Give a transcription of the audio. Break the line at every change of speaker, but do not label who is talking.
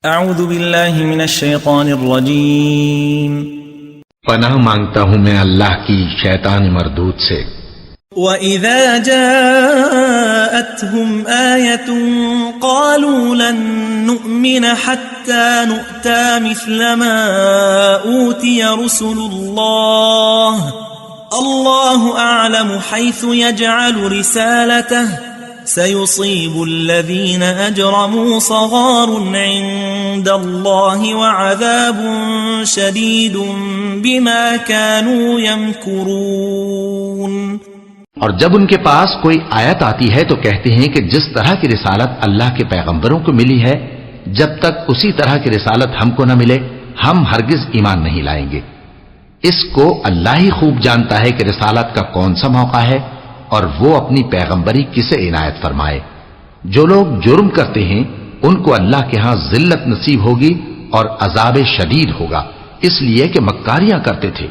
اعوذ باللہ من الشیطان الرجیم
پناہ مانگتا ہوں میں اللہ کی شیطان مردود سے۔
وَإِذَا جَاءَتْهُمْ آيَةٌ قَالُوا لَن نُّؤْمِنَ حَتَّى نُؤْتَى مِثْلَ مَا أُوتِيَ رُسُلُ اللَّهُ أَعْلَمُ حَيْثُ يَجْعَلُ رِسَالَتَهُ سيصيب الذين أجرموا صغار عند الله وعذاب شديد بما كانوا يمكرون۔
اور جب ان کے پاس کوئی آیت آتی ہے تو کہتے ہیں کہ جس طرح کی رسالت اللہ کے پیغمبروں کو ملی ہے، جب تک اسی طرح کی رسالت ہم کو نہ ملے ہم ہرگز ایمان نہیں لائیں گے۔ اس کو اللہ ہی خوب جانتا ہے کہ رسالت کا کون سا موقع ہے اور وہ اپنی پیغمبری کسے عنایت فرمائے۔ جو لوگ جرم کرتے ہیں ان کو اللہ کے ہاں ذلت نصیب ہوگی اور عذاب شدید ہوگا، اس لیے کہ مکاریاں کرتے تھے۔